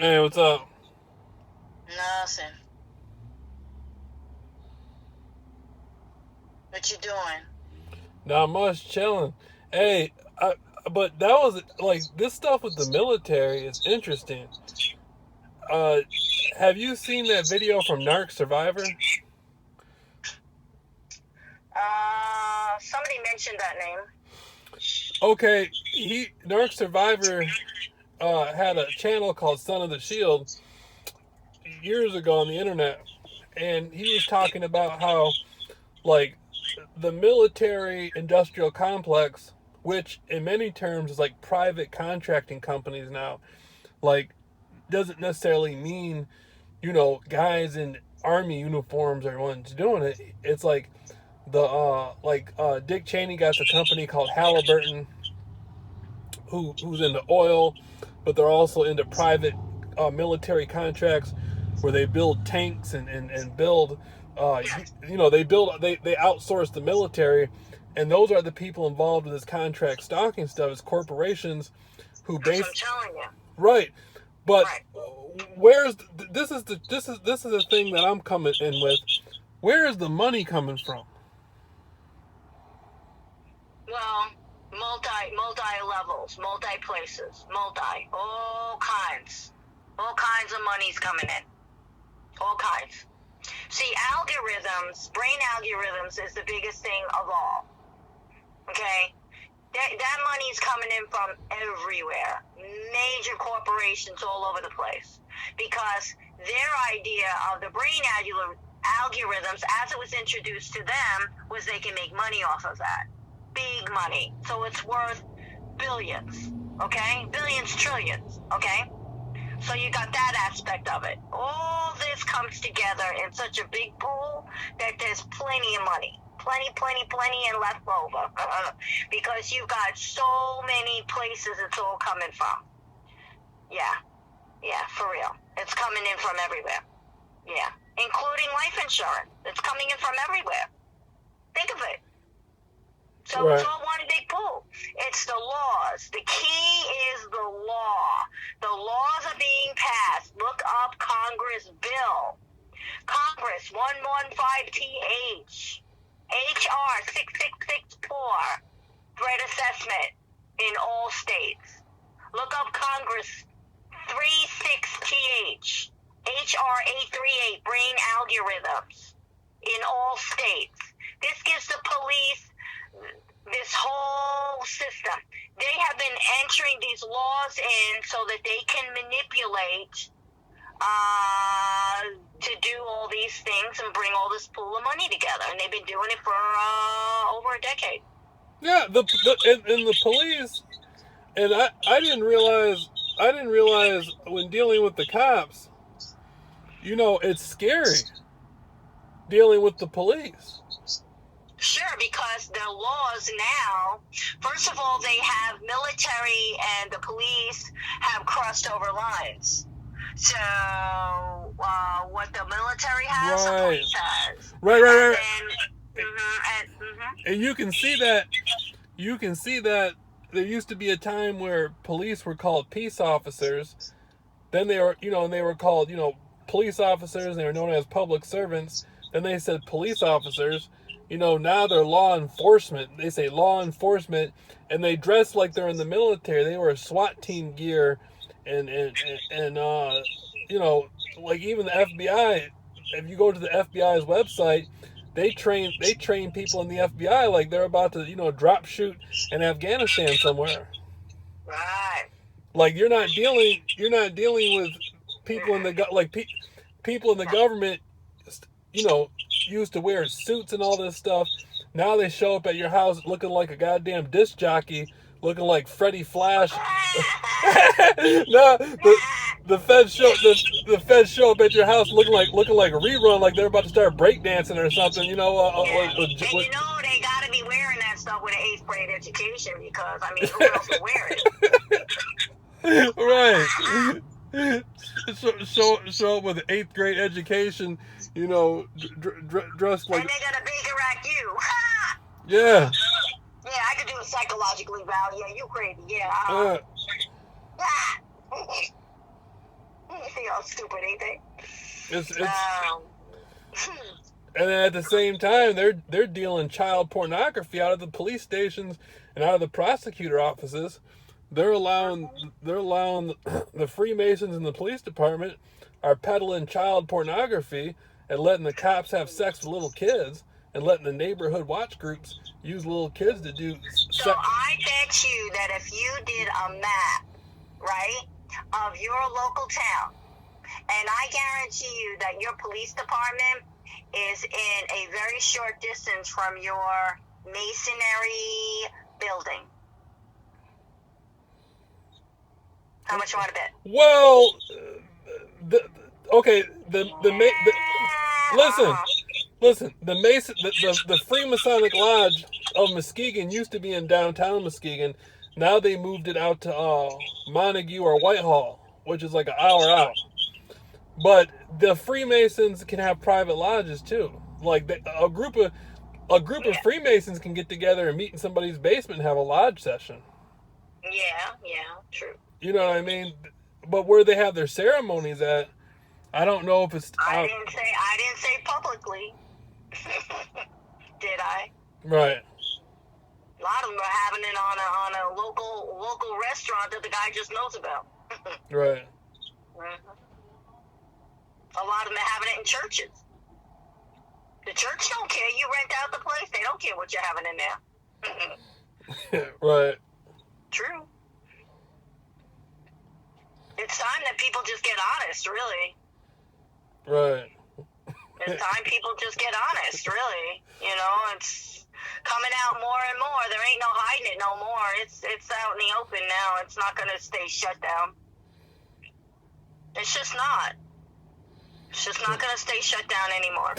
Hey, what's up? Nothing. What you doing? Not much, chilling. Hey, but that was like this stuff with the military is interesting. Uh, have you seen that video from Narc Survivor? Somebody mentioned that name. Okay, Narc Survivor had a channel called Son of the Shield years ago on the internet, and he was talking about how like the military industrial complex, which in many terms is like private contracting companies now, like doesn't necessarily mean, guys in army uniforms are ones doing it. It's like Dick Cheney got the company called Halliburton, who's into oil, but they're also into private military contracts where they build tanks and build Yes, they outsource the military, and those are the people involved with this contract stalking stuff is corporations who that's what I'm base telling you. right. But Right. where's this is the thing that I'm coming in with. Where is the money coming from? Well, multi levels, multi places, all kinds of money's coming in, all kinds. See, brain algorithms is the biggest thing of all. Okay, that money's coming in from everywhere, major corporations all over the place, because their idea of the brain algorithms, as it was introduced to them, was they can make money off of that. Big money. So it's worth billions, okay? Billions, trillions, okay? So you got that aspect of it. All this comes together in such a big pool that there's plenty of money. Plenty, and left over. Because you've got so many places it's all coming from. Yeah, for real. It's coming in from everywhere. Yeah, including life insurance. It's coming in from everywhere. Think of it. So Right. it's all one big pool. It's the laws. The key is the law. The laws are being passed. Look up Congress bill. Congress 115TH. HR 6664. Threat assessment in all states. Look up Congress 36TH. HR 838. Brain algorithms in all states. This gives the police this whole system. They have been entering these laws in so that they can manipulate to do all these things and bring all this pool of money together. And they've been doing it for over a decade. Yeah, and the police, and I didn't realize when dealing with the cops, it's scary dealing with the police. Sure, because the laws now, first of all, they have military and the police have crossed over lines. So what the military has, the police has. Right. And And you can see that. There used to be a time where police were called peace officers. Then they were, and they were called, police officers. And they were known as public servants. Then they said police officers. Now they're law enforcement. They say law enforcement, and they dress like they're in the military. They wear SWAT team gear, and like even the FBI. If you go to the FBI's website, they train people in the FBI like they're about to drop shoot in Afghanistan somewhere. right. Like you're not dealing with people in the people in the government. Used to wear suits and all this stuff. Now they show up at your house looking like a goddamn disc jockey, looking like Freddie Flash. No, the feds show up at your house looking like a rerun, like they're about to start breakdancing or something. And they gotta be wearing that stuff with an 8th grade education because who else would wear it? Right. Show up with an 8th grade education, dressed like. And they're gonna bigger at you. Yeah. Yeah, I could do a psychological eval. Yeah, you crazy. Yeah. stupid, ain't they? It's and then at the same time, they're dealing child pornography out of the police stations and out of the prosecutor offices. They're allowing the Freemasons in the police department are peddling child pornography and letting the cops have sex with little kids and letting the neighborhood watch groups use little kids to do So I bet you that if you did a map, right, of your local town, and I guarantee you that your police department is in a very short distance from your masonry building. How much you want to bet? Well, listen. The Freemasonic Lodge of Muskegon used to be in downtown Muskegon. Now they moved it out to Montague or Whitehall, which is like an hour out. But the Freemasons can have private lodges too. Like a group of Freemasons can get together and meet in somebody's basement and have a lodge session. Yeah, true. You know what I mean? But where they have their ceremonies at, I don't know if it's. I didn't say publicly. Did I? Right. A lot of them are having it on a local restaurant that the guy just knows about. Right. Mm-hmm. A lot of them are having it in churches. The church don't care. You rent out the place, they don't care what you're having in there. Right. True. It's time that people just get honest, really. Right. It's time people just get honest, really. You know, it's coming out more and more. There ain't no hiding it no more. It's out in the open now. It's not going to stay shut down. It's just not. It's just not going to stay shut down anymore.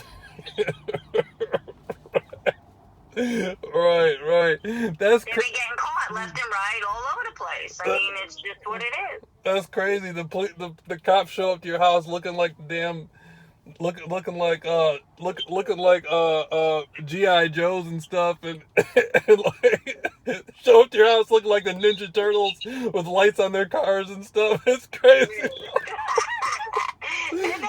Right. That's They've been getting caught left and right all over the place. I mean, it's just what it is. That's crazy. The cops show up to your house looking like damn, looking like GI Joes and stuff, and like show up to your house looking like the Ninja Turtles with lights on their cars and stuff. It's crazy. And they have an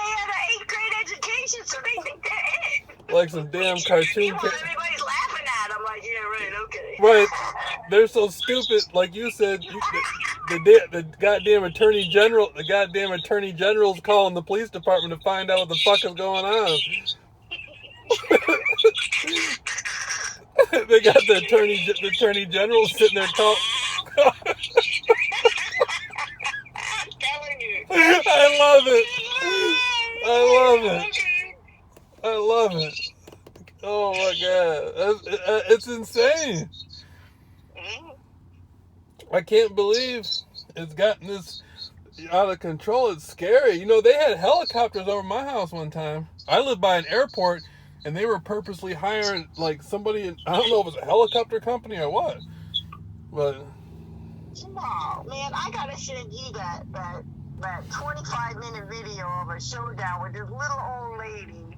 8th grade education, so they think they're it. Like some damn cartoon. Everybody's laughing at them. Like, yeah, right, okay. Right. They're so stupid. Like you said, the goddamn attorney general's calling the police department to find out what the fuck is going on. They got the attorney general sitting there talking. I'm telling you. I love it. Oh my god, it's insane. I can't believe it's gotten this out of control. It's scary. You know, they had helicopters over my house one time. I live by an airport, and they were purposely hiring like somebody. I don't know if it was a helicopter company or what, but. No, man, I gotta send you that 25-minute video of a showdown with this little old lady,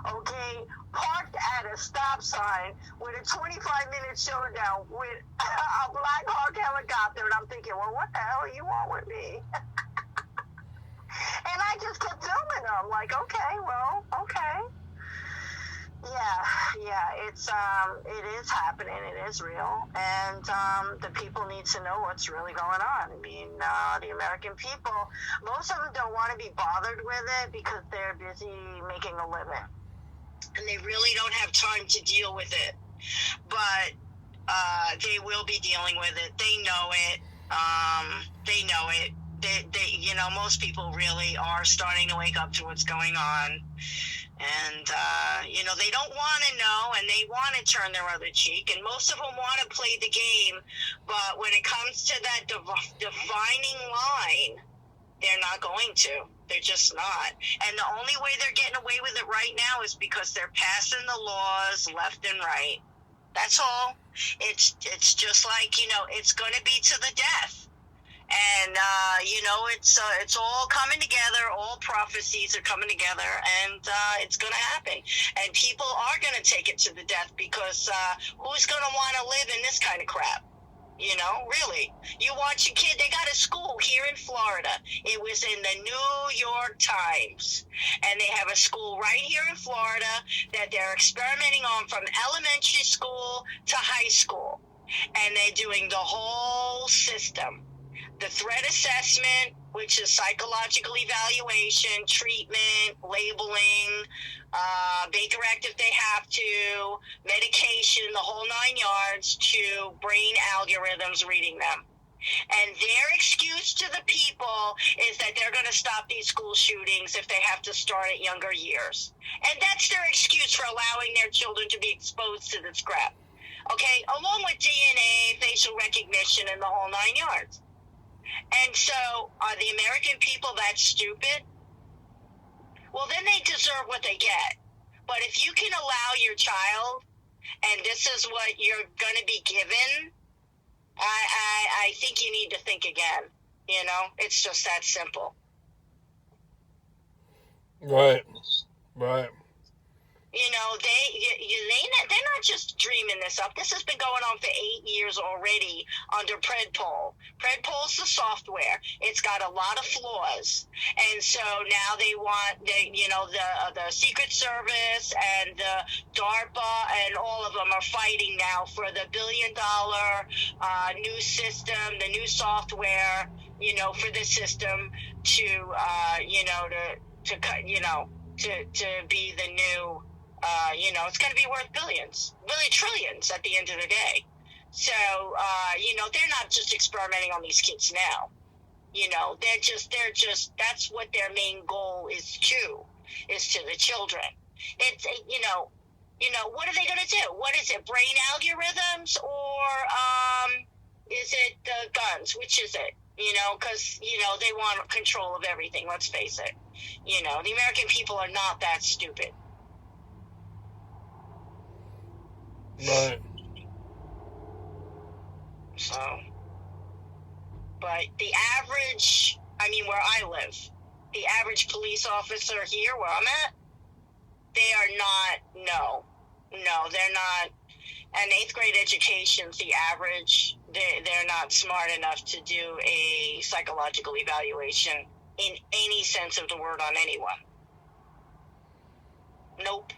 okay, parked at a stop sign with a 25-minute showdown with a Black Hawk helicopter, and I'm thinking, well, what the hell you want with me? And I just kept filming them, like, okay. Yeah, it is happening, it is real, and the people need to know what's really going on. I mean, the American people, most of them don't want to be bothered with it because they're busy making a living, and they really don't have time to deal with it, but they will be dealing with it. They know it. They you know, most people really are starting to wake up to what's going on. And, you know, they don't want to know, and they want to turn their other cheek, and most of them want to play the game, but when it comes to that defining line, they're not going to. They're just not. And the only way they're getting away with it right now is because they're passing the laws left and right. That's all. It's just like, you know, it's going to be to the death. And, you know, it's all coming together. All prophecies are coming together, and it's going to happen. And people are going to take it to the death because who's going to want to live in this kind of crap? You know, really. You watch a kid, they got a school here in Florida. It was in the New York Times. And they have a school right here in Florida that they're experimenting on from elementary school to high school. And they're doing the whole system. The threat assessment, which is psychological evaluation, treatment, labeling, Baker Act if they have to, medication, the whole 9 yards, to brain algorithms reading them. And their excuse to the people is that they're going to stop these school shootings if they have to start at younger years. And that's their excuse for allowing their children to be exposed to this crap. Okay, along with DNA, facial recognition, and the whole 9 yards. And so, are the American people that stupid? Well, then they deserve what they get. But if you can allow your child, and this is what you're going to be given, I think you need to think again. You know, it's just that simple. Right. You know, they're not just dreaming this up. This has been going on for 8 years already under Predpol. Predpol's the software. It's got a lot of flaws. And so now they want, the Secret Service and the DARPA and all of them are fighting now for the $1 billion new system, the new software, for the system to be the new, it's going to be worth billions, really trillions at the end of the day. So, they're not just experimenting on these kids now. They're just, that's what their main goal is to the children. It's, what are they going to do? What is it, brain algorithms or is it the guns? Which is it? Because, they want control of everything, let's face it. The American people are not that stupid. Right. So, but the average, where I live, the average police officer here where I'm at, they are not, no, they're not. An 8th grade education's the average. They're not smart enough to do a psychological evaluation in any sense of the word on anyone. Nope.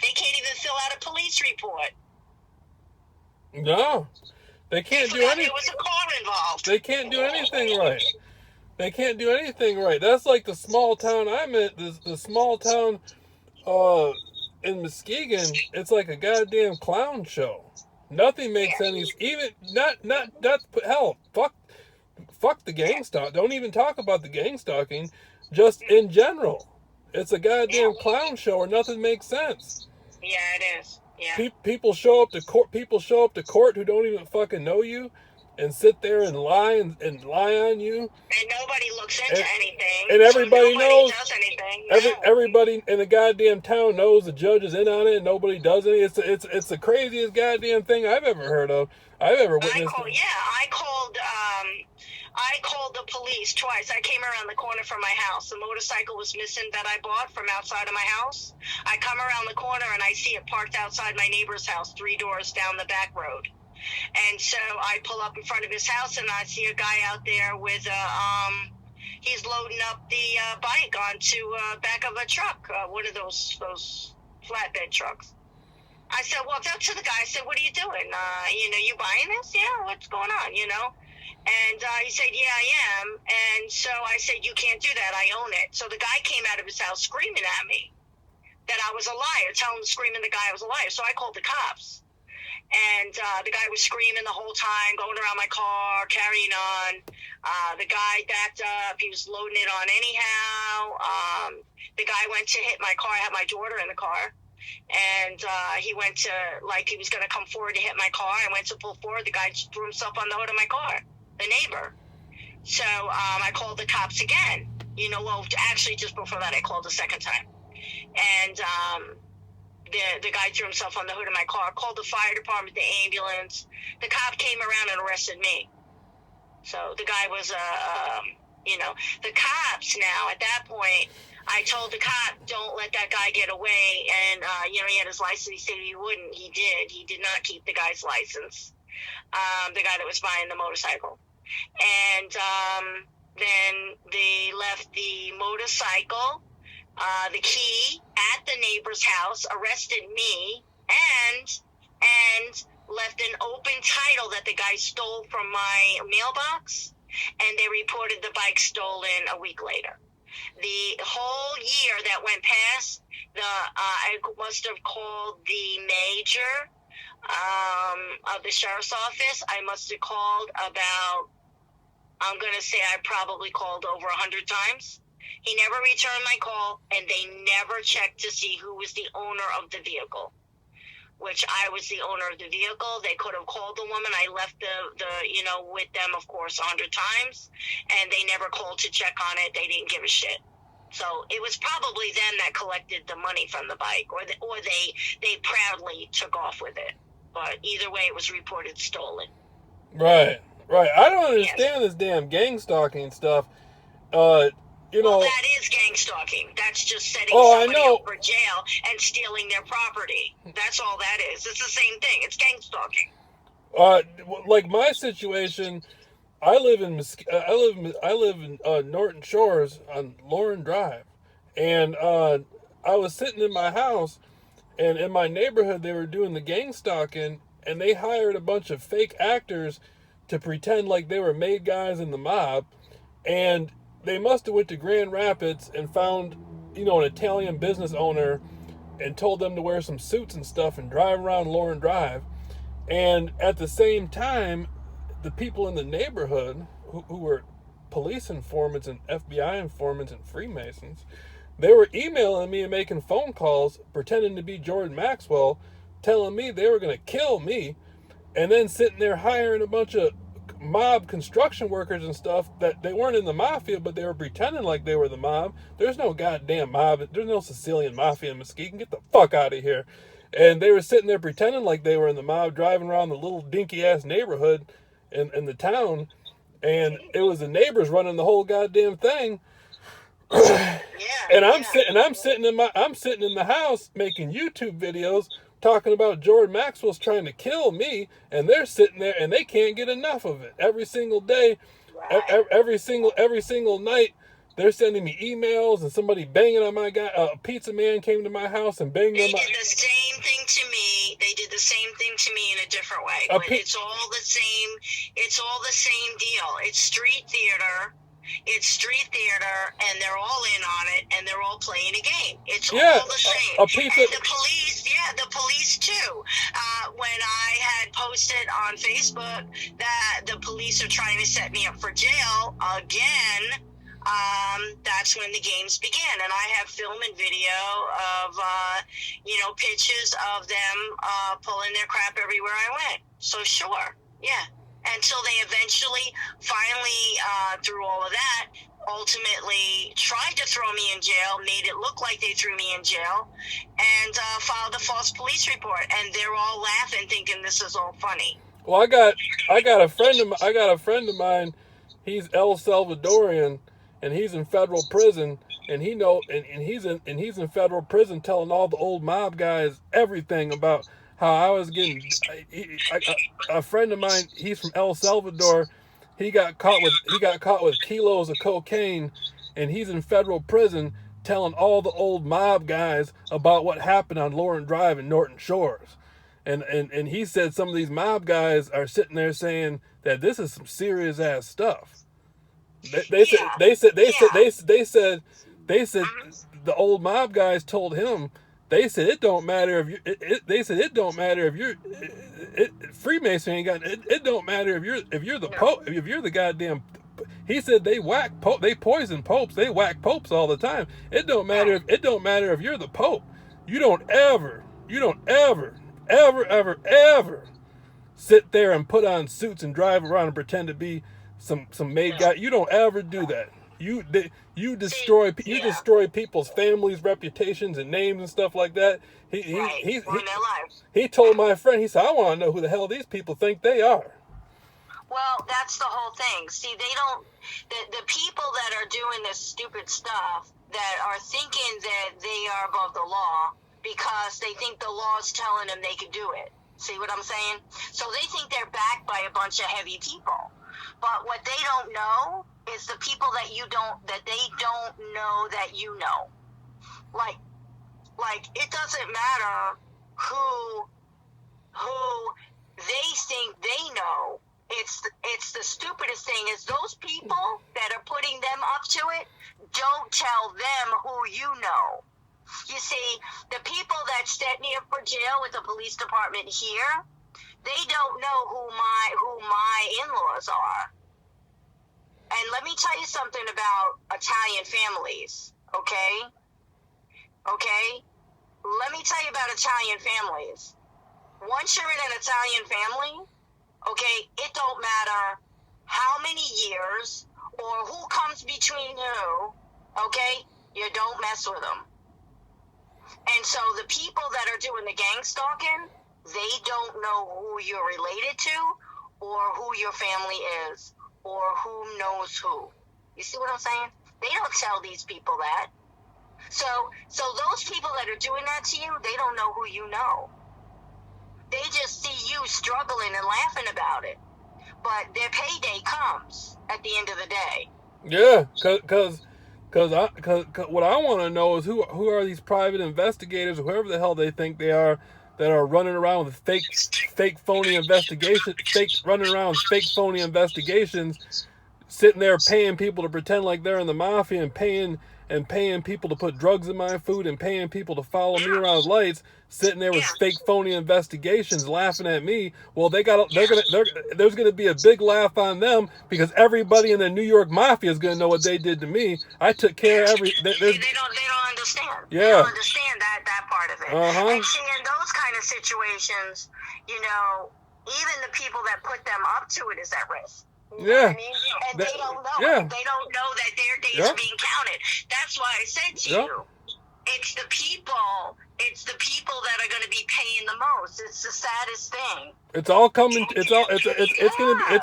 They can't even fill out a police report. No. They can't do anything. There was a car involved. They can't do anything right. They can't do anything right. That's like the small town I'm in. The small town in Muskegon, it's like a goddamn clown show. Nothing makes any, even not hell, fuck the gang stalk. Don't even talk about the gang stalking. Just in general, it's a goddamn clown show where nothing makes sense. Yeah, it is. Yeah. People show up to court. People show up to court who don't even fucking know you, and sit there and lie and lie on you. And nobody looks into anything. And everybody knows. Does anything. Everybody in the goddamn town knows the judge is in on it, and nobody does it. It's the craziest goddamn thing I've ever heard of. I've ever witnessed. I called the police twice. I came around the corner from my house. The motorcycle was missing that I bought from outside of my house. I come around the corner and I see it parked outside my neighbor's house, 3 doors down the back road. And so I pull up in front of his house and I see a guy out there with he's loading up the bike onto back of a truck, one of those flatbed trucks. I said, walked up to the guy. I said, what are you doing? You buying this? Yeah, what's going on? And he said, yeah, I am. And so I said, you can't do that. I own it. So the guy came out of his house screaming at me that I was a liar, screaming the guy I was a liar. So I called the cops. And the guy was screaming the whole time, going around my car, carrying on. The guy backed up. He was loading it on anyhow. The guy went to hit my car. I had my daughter in the car. And he went to, he was going to come forward to hit my car. I went to pull forward. The guy threw himself on the hood of my car, the neighbor. So I called the cops again. Actually, just before that, I called a second time. And the guy threw himself on the hood of my car, called the fire department, the ambulance. The cop came around and arrested me. So the guy was you know, the cops now, at that point, I told the cop, don't let that guy get away. And, you know, he had his license. He said he wouldn't. He did. He did not keep the guy's license, the guy that was buying the motorcycle. And then they left the motorcycle, the key at the neighbor's house, arrested me, and left an open title that the guy stole from my mailbox, and they reported the bike stolen a week later. The whole year that went past, I must have called the major of the sheriff's office. I must have called about, I'm going to say I probably called over 100 times. He never returned my call, and they never checked to see who was the owner of the vehicle, which I was the owner of the vehicle. They could have called the woman. I left the you know, with them, of course, 100 times, and they never called to check on it. They didn't give a shit. So it was probably them that collected the money from the bike, or they proudly took off with it. But either way, it was reported stolen. Right. I don't understand this damn gang stalking stuff. You know, well, that is gang stalking. That's just setting somebody up for jail and stealing their property. That's all that is. It's the same thing. It's gang stalking. Like my situation, I live in Norton Shores on Lauren Drive, and I was sitting in my house, and in my neighborhood they were doing the gang stalking, and they hired a bunch of fake actors to pretend like they were made guys in the mob, and they must have went to Grand Rapids and found, you know, an Italian business owner and told them to wear some suits and stuff and drive around Lauren Drive. And at the same time, the people in the neighborhood who were police informants and FBI informants and Freemasons, they were emailing me and making phone calls pretending to be Jordan Maxwell, telling me they were going to kill me, and then sitting there hiring a bunch of mob construction workers and stuff that they weren't in the Mafia, but they were pretending like they were the mob. There's no goddamn mob. There's no Sicilian Mafia in Muskegon. Get the fuck out of here. And they were sitting there pretending like they were in the mob, driving around the little dinky-ass neighborhood in the town, and it was the neighbors running the whole goddamn thing. And I'm sitting in the house making YouTube videos talking about Jordan Maxwell's trying to kill me, and they're sitting there and they can't get enough of it. Every single day, every single night, they're sending me emails, and somebody banging on my guy. A pizza man came to my house and banged on my. They did the same thing to me. They did the same thing to me in a different way. But it's all the same. It's all the same deal. It's street theater. And they're all in on it, and they're all playing a game. It's all the same. And the police too. When I had posted on Facebook that the police are trying to set me up for jail again, that's when the games began. And I have film and video of, pictures of them pulling their crap everywhere I went. So sure, yeah. Until they eventually, finally, through all of that, ultimately tried to throw me in jail, made it look like they threw me in jail, and filed a false police report. And they're all laughing, thinking this is all funny. Well, I got a friend of mine. He's El Salvadorian, and he's in federal prison. And he's in federal prison, telling all the old mob guys everything about how I was getting. A friend of mine, he's from El Salvador. He got caught with kilos of cocaine, and he's in federal prison telling all the old mob guys about what happened on Lauren Drive in Norton Shores. And he said some of these mob guys are sitting there saying that this is some serious ass stuff. They said the old mob guys told him. They said it don't matter if you're Freemason ain't got it. It don't matter if you're the Pope, if you're the goddamn. He said they poison popes, they whack popes all the time. It don't matter if you're the Pope. You don't ever sit there and put on suits and drive around and pretend to be some made guy. You don't ever do that. You destroy people's families, reputations, and names and stuff like that. He told my friend, he said, I want to know who the hell these people think they are. Well, that's the whole thing. See, they don't. The people ass stupid stuff that are thinking that they are above the law because they think the law is telling them they can do it. See what I'm saying? So they think they're backed by a bunch of heavy people. But what they don't know is the people that they don't know that you know. Like it doesn't matter who they think they know. It's the stupidest thing is those people that are putting them up to it don't tell them who you know. You see, the people that stand near for jail with the police department here, they don't know who my in-laws are. And let me tell you something about Italian families, okay? Okay? Let me tell you about Italian families. Once you're in an Italian family, okay, it don't matter how many years or who comes between who, okay? You don't mess with them. And so the people that are doing the gang stalking, they don't know who you're related to or who your family is or who knows who. You see what I'm saying? They don't tell these people that. So those people that are doing that to you, they don't know who you know. They just see you struggling and laughing about it. But their payday comes at the end of the day. Yeah, cause what I want to know is who are these private investigators, or whoever the hell they think they are, that are running around with fake phony investigations, sitting there paying people to pretend like they're in the mafia and paying people to put drugs in my food and paying people to follow me around lights, sitting there with fake phony investigations laughing at me. Well, there's gonna be a big laugh on them because everybody in the New York Mafia is gonna know what they did to me. I took care of every. They don't understand. Yeah. They don't understand that part of it. Uh-huh. And see, in those kind of situations, you know, even the people that put them up to it is at risk. You know what I mean? And they don't know. Yeah. They don't know that their days are being counted. That's why I said to you, it's the people that are going to be paying the most. It's the saddest thing. It's all coming. It's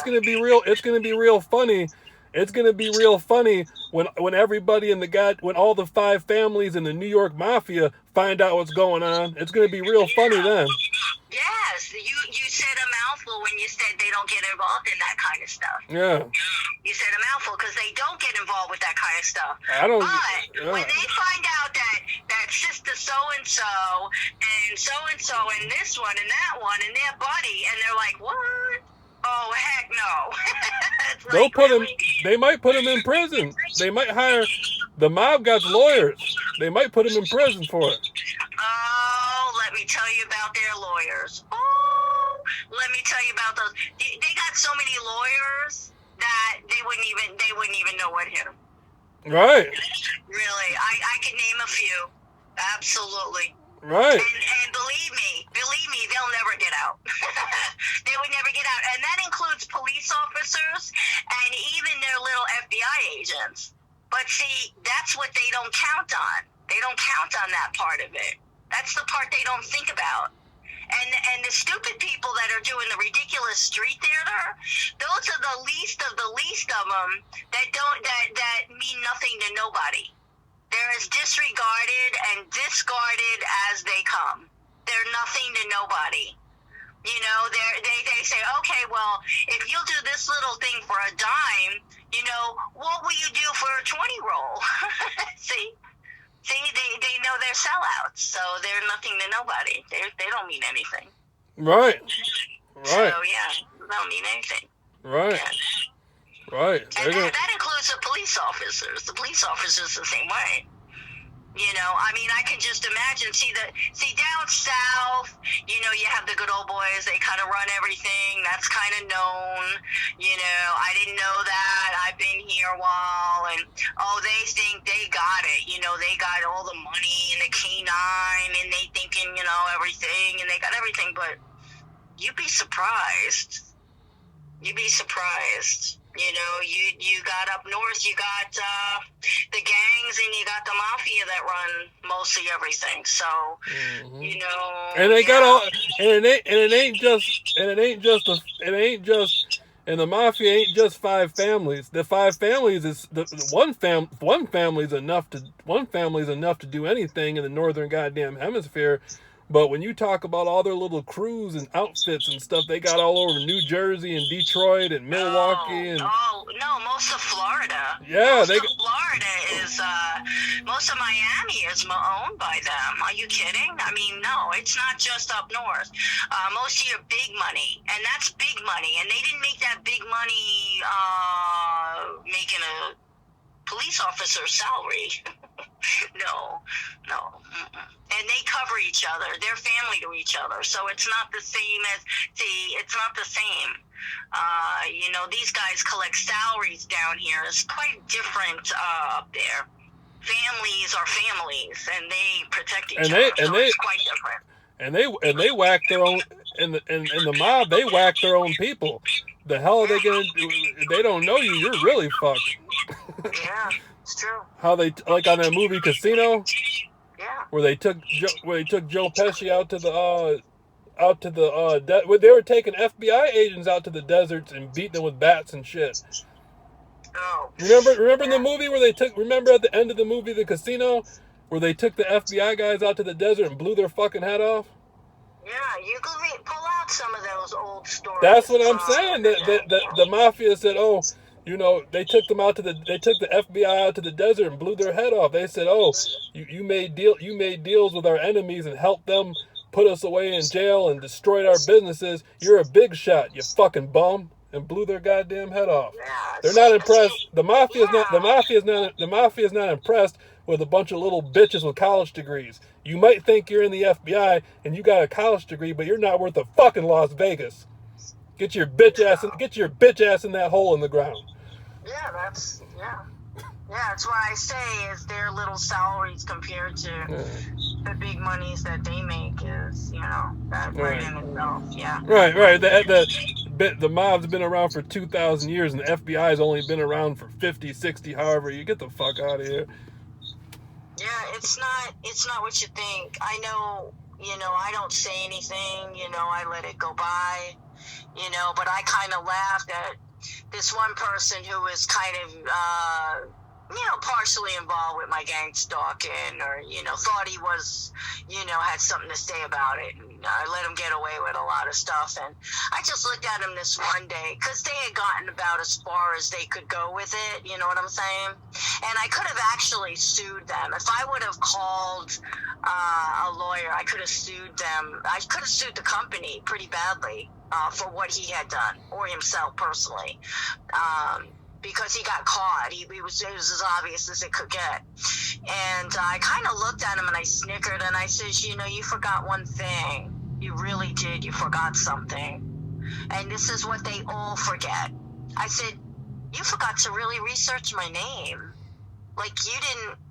gonna be real. It's gonna be real funny. It's gonna be real funny when everybody when all the 5 families in the New York Mafia find out what's going on. It's gonna be real funny then. Yes, you said a mouthful when you said they don't get involved in that kind of stuff. Yeah. You said a mouthful because they don't get involved with that kind of stuff. But when they find out that sister so-and-so and this one and that one and their buddy, and they're like, what? Oh, heck no. They'll put him. They might put him in prison. They might hire. The mob got lawyers. They might put him in prison for it. Oh, let me tell you about their lawyers. Oh, let me tell you about those. They got so many lawyers that they wouldn't even know what hit them. Right. Really, I can name a few. Absolutely. Right. And believe me, they'll never get out. They would never get out. And that includes police officers and even their little FBI agents. But see, that's what they don't count on. They don't count on that part of it. That's the part they don't think about. And the stupid people that are doing the ridiculous street theater, those are the least of them that mean nothing to nobody. They're as disregarded and discarded as they come. They're nothing to nobody. You know, they say, okay, well, if you'll do this little thing for a dime, you know, what will you do for a 20 roll? See, they know they're sellouts, so they're nothing to nobody. They don't mean anything. Right. So, yeah, they don't mean anything. Right. Yeah. Right. And that includes the police officers. The police officers the same way. You know, I mean, I can just imagine. See, down south, you know, you have the good old boys. They kind of run everything. That's kind of known. You know, I didn't know that. I've been here a while, and they think they got it. You know, they got all the money and the canine, and they thinking, you know, everything, and they got everything. But you'd be surprised. You'd be surprised. You know, you got up north, you got the gangs, and you got the mafia that run mostly everything. So, you know, and they got all, and it ain't just And the mafia ain't just 5 families. The 5 families is one family is enough to do anything in the northern goddamn hemisphere. But when you talk about all their little crews and outfits and stuff they got all over New Jersey and Detroit and Milwaukee and no, most of Florida. Yeah, most of Miami is owned by them. Are you kidding? I mean, no, it's not just up north. Most of your big money, and that's big money, and they didn't make that big money making a police officer's salary. No. And they cover each other. They're family to each other. So it's not the same it's not the same. These guys collect salaries down here. It's quite different up there. Families are families, and they protect each other. It's quite different. And they whack their own in the mob. They whack their own people. The hell are they gonna do? They don't know you. You're really fucked. Yeah, it's true. How they like on that movie Casino? Yeah. Where they took Joe Pesci out to the they were taking FBI agents out to the deserts and beating them with bats and shit. Oh. Remember in the movie where remember at the end of the movie The Casino where they took the FBI guys out to the desert and blew their fucking head off? Yeah, you could pull out some of those old stories. That's what I'm saying. The mafia said, "Oh, they took the FBI out to the desert and blew their head off." They said, "Oh, you made deals with our enemies and helped them put us away in jail and destroyed our businesses. You're a big shot, you fucking bum," and blew their goddamn head off. Yeah, they're not impressed. The mafia is not impressed with a bunch of little bitches with college degrees. You might think you're in the FBI and you got a college degree, but you're not worth a fucking Las Vegas. Get your bitch ass in that hole in the ground. Yeah, that's what I say is their little salaries compared to the big monies that they make is, that right in itself. Yeah. Right. The mob's been around for 2,000 years and the FBI's only been around for 50, 60, however. You get the fuck out of here. Yeah, it's not what you think. I know, I don't say anything, I let it go by, but I kind of laughed at this one person who was kind of, partially involved with my gang stalking or, thought he was, had something to say about it. And I let him get away with a lot of stuff. And I just looked at him this one day because they had gotten about as far as they could go with it. You know what I'm saying? And I could have actually sued them. If I would have called a lawyer, I could have sued them. I could have sued the company pretty badly for what he had done or himself personally. Because he got caught. It was as obvious as it could get. And I kind of looked at him and I snickered and I said, you forgot one thing. You really did. You forgot something. And this is what they all forget. I said, you forgot to really research my name. Like you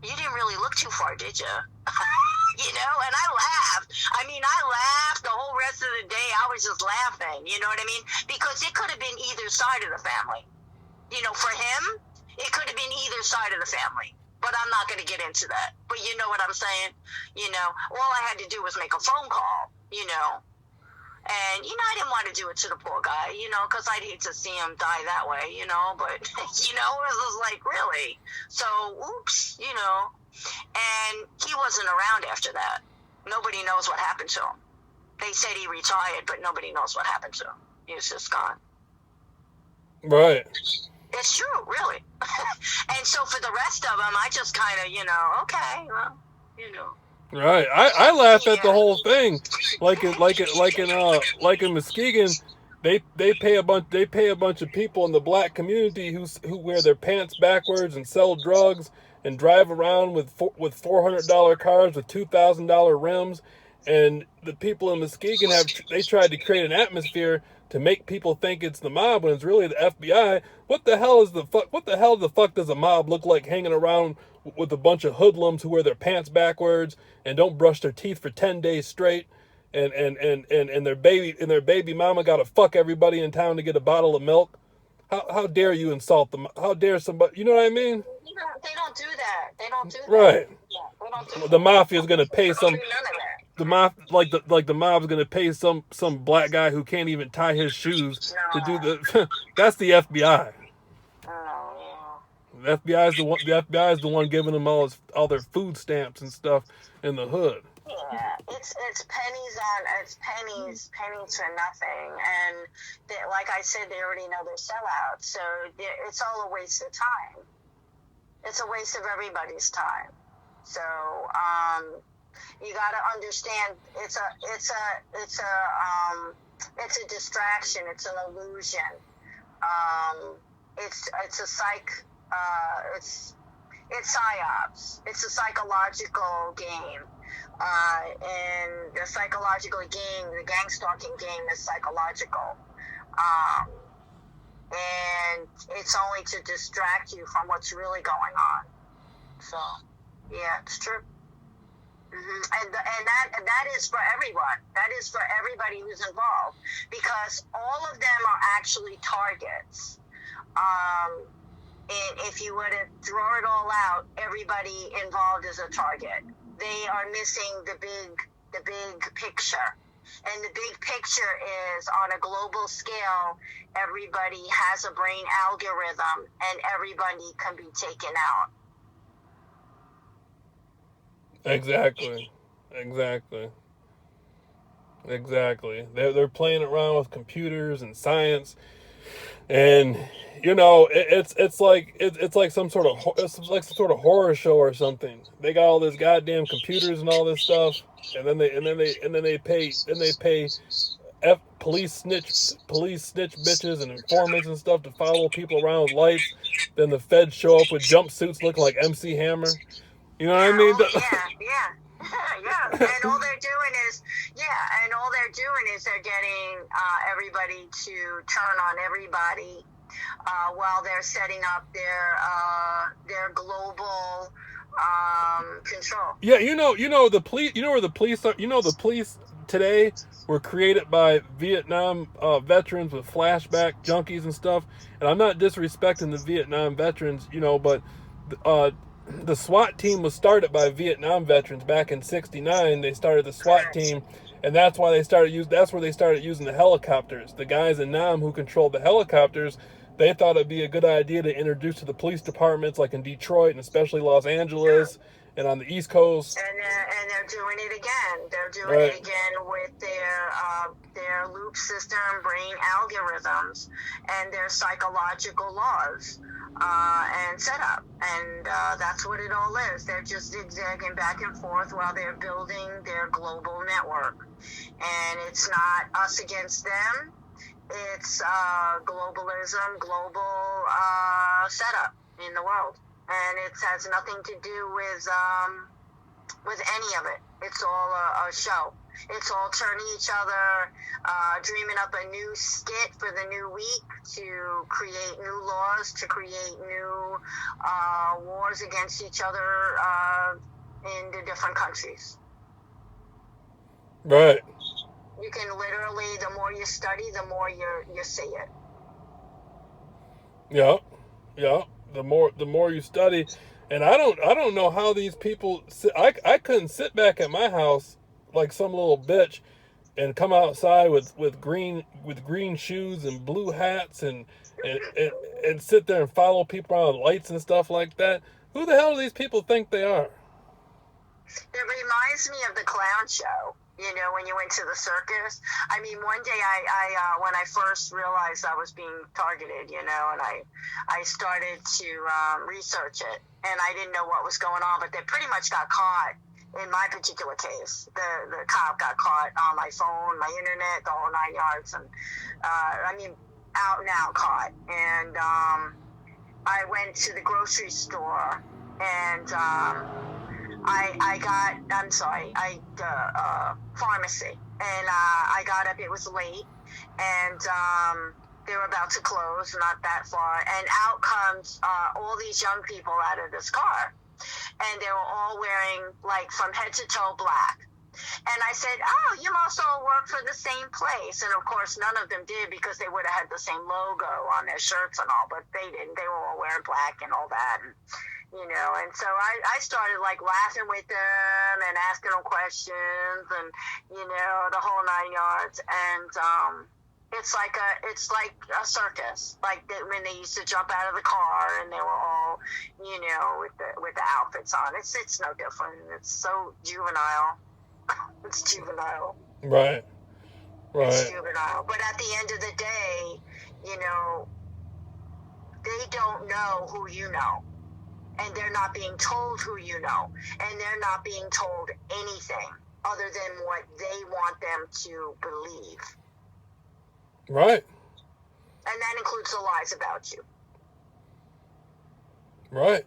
didn't really look too far, did you? And I laughed. I laughed the whole rest of the day. I was just laughing. You know what I mean? Because it could have been either side of the family. For him, it could have been either side of the family. But I'm not going to get into that. But you know what I'm saying? All I had to do was make a phone call, And, I didn't want to do it to the poor guy, because I'd hate to see him die that way, But, it was like, really? So, oops, And he wasn't around after that. Nobody knows what happened to him. They said he retired, but nobody knows what happened to him. He was just gone. Right. It's true, really. And so for the rest of them, I just kind of, okay, well, Right. I laugh at the whole thing. Like in Muskegon, they pay a bunch of people in the black community who wear their pants backwards and sell drugs and drive around with $400 cars with $2,000 rims. And the people in Muskegon they tried to create an atmosphere to make people think it's the mob when it's really the FBI. What the hell does a mob look like hanging around with a bunch of hoodlums who wear their pants backwards and don't brush their teeth for 10 days straight and their baby mama gotta fuck everybody in town to get a bottle of milk? How dare you insult them? How dare somebody, you know what I mean? They don't do that. They don't do that. Right. Yeah, they don't do the mafia's gonna pay some the mob's gonna pay some black guy who can't even tie his shoes to do No. the. That's the FBI. Oh, The FBI is the one. The FBI is the one giving them all their food stamps and stuff in the hood. yeah. It's pennies for nothing, and like I said, they already know they're sellouts. So it's all a waste of time. It's a waste of everybody's time. So you got to understand, it's a distraction. It's an illusion. It's psyops. It's a psychological game. And the psychological game, the gang stalking game, is psychological. And it's only to distract you from what's really going on. So, yeah, it's true. And that is for everyone. That is for everybody who's involved, because all of them are actually targets. And if you were to throw it all out, everybody involved is a target. They are missing the big picture. And the big picture is, on a global scale, everybody has a brain algorithm, and everybody can be taken out. Exactly. They're playing around with computers and science, and it's like some sort of horror show or something. They got all this goddamn computers and all this stuff, and then they pay police snitch bitches and informants and stuff to follow people around with lights. Then the feds show up with jumpsuits looking like MC Hammer. You know what I mean? Yeah. And all they're doing is they're getting everybody to turn on everybody while they're setting up their global control. Yeah, the police. You know where the police are. The police today were created by Vietnam veterans with flashback junkies and stuff. And I'm not disrespecting the Vietnam veterans, but the SWAT team was started by Vietnam veterans back in '69. They started the SWAT team, and that's why they started using the helicopters. The guys in Nam who controlled the helicopters, they thought it'd be a good idea to introduce to the police departments, like in Detroit and especially Los Angeles and on the East Coast. And they're doing it again. They're doing it again with their loop system, brain algorithms, and their psychological laws and setup. And that's what it all is. They're just zigzagging back and forth while they're building their global network. And it's not us against them. It's globalism, global setup in the world. And it has nothing to do with any of it. It's all a show. It's all turning each other, dreaming up a new skit for the new week to create new laws, to create new wars against each other in the different countries. Right. You can literally, the more you study, the more you see it. Yeah. The more you study, and I don't know how these people. I couldn't sit back at my house like some little bitch and come outside with green shoes and blue hats and sit there and follow people around with lights and stuff like that. Who the hell do these people think they are? It reminds me of the clown show. When you went to the circus. I mean, one day I when I first realized I was being targeted, and I started to research it, and I didn't know what was going on, but they pretty much got caught. In my particular case, the cop got caught on my phone, my internet, the whole 9 yards, and out and out caught. And I went to the grocery store, and pharmacy, and I got up. It was late, and they were about to close, not that far, and out comes all these young people out of this car, and they were all wearing, like, from head to toe black, And I said, oh, you must all work for the same place. And of course, none of them did, because they would have had the same logo on their shirts and all, but they didn't. They were all wearing black and all that. And, and so I started like laughing with them and asking them questions and, the whole 9 yards. And, it's like a circus, like when they used to jump out of the car and they were all, with the outfits on. It's no different. It's so juvenile. It's juvenile. Right. It's juvenile. But at the end of the day, they don't know who you know. And they're not being told who you know. And they're not being told anything other than what they want them to believe. Right. And that includes the lies about you. Right.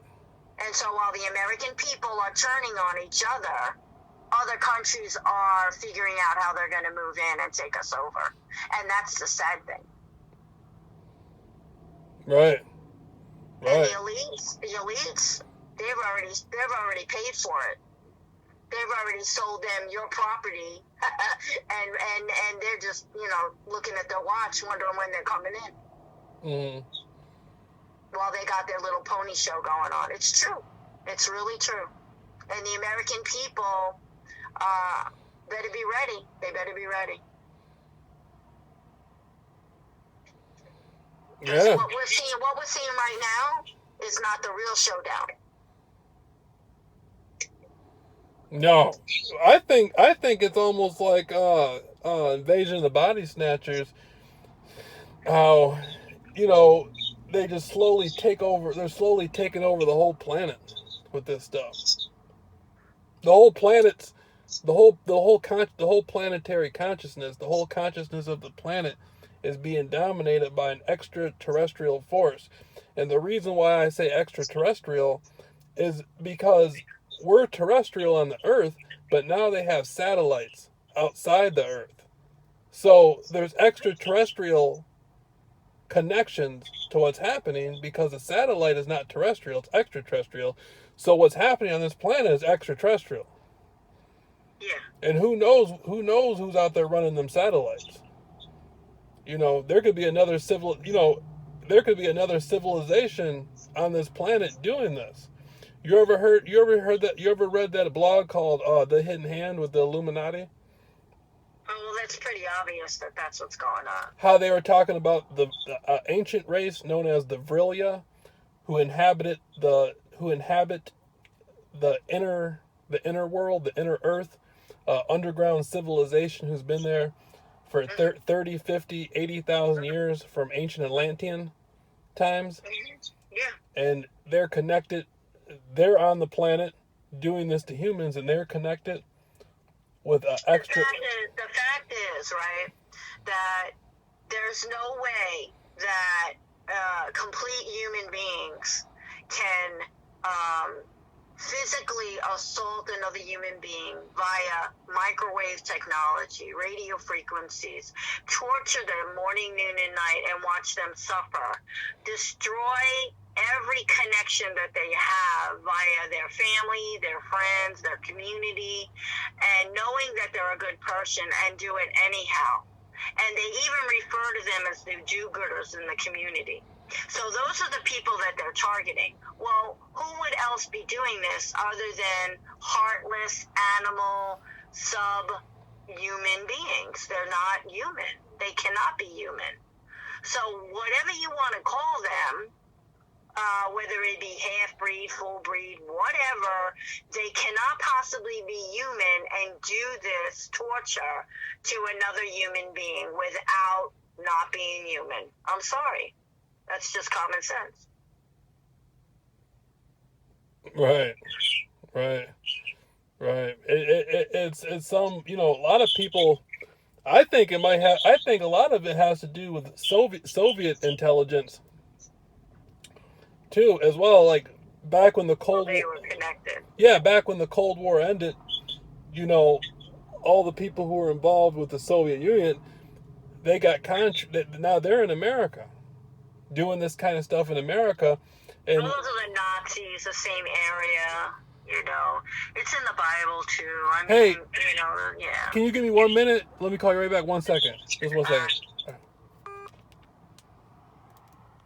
And so while the American people are turning on each other countries are figuring out how they're going to move in and take us over. And that's the sad thing. Right. And the elites, they've already paid for it. They've already sold them your property, and they're just, looking at their watch, wondering when they're coming in. Mm-hmm. While they got their little pony show going on. It's true. It's really true. And the American people better be ready. They better be ready. Yeah. What we're seeing right now is not the real showdown. No, I think it's almost like Invasion of the Body Snatchers. How, they just slowly take over. They're slowly taking over the whole planet with this stuff. The whole planet's, the whole planetary consciousness, the whole consciousness of the planet is being dominated by an extraterrestrial force. And the reason why I say extraterrestrial is because we're terrestrial on the Earth, but now they have satellites outside the Earth. So there's extraterrestrial connections to what's happening because the satellite is not terrestrial, it's extraterrestrial. So what's happening on this planet is extraterrestrial. Yeah. And who knows who's out there running them satellites. There could be another civilization on this planet doing this. You ever read that blog called The Hidden Hand with the Illuminati? Oh, well, that's pretty obvious that that's what's going on. How they were talking about the ancient race known as the Vrilia, who inhabit the inner world, the inner Earth, underground civilization who's been there for 30, 50, 80,000 years from ancient Atlantean times. Yeah. And they're connected. They're on the planet doing this to humans, and they're connected with extra. The fact is, right, that there's no way that complete human beings can physically assault another human being via microwave technology, radio frequencies, torture them morning, noon, and night, and watch them suffer, destroy every connection that they have via their family, their friends, their community, and knowing that they're a good person, and do it anyhow. And they even refer to them as the do-gooders in the community. So those are the people that they're targeting. Well, who would else be doing this other than heartless, animal, sub-human beings? They're not human. They cannot be human. So whatever you want to call them, whether it be half-breed, full-breed, whatever, they cannot possibly be human and do this torture to another human being without not being human. I'm sorry. That's just common sense. Right. It's some, a lot of people, I think a lot of it has to do with Soviet intelligence too, as well. Like back when the Cold War, they were connected. Yeah, back when the Cold War ended, all the people who were involved with the Soviet Union, they got now they're in America, doing this kind of stuff in America. And those are the Nazis, the same area. You know, it's in the Bible too. I mean, Hey. you know, yeah. Can you give me 1 minute? Let me call you right back. 1 second. Just 1 second.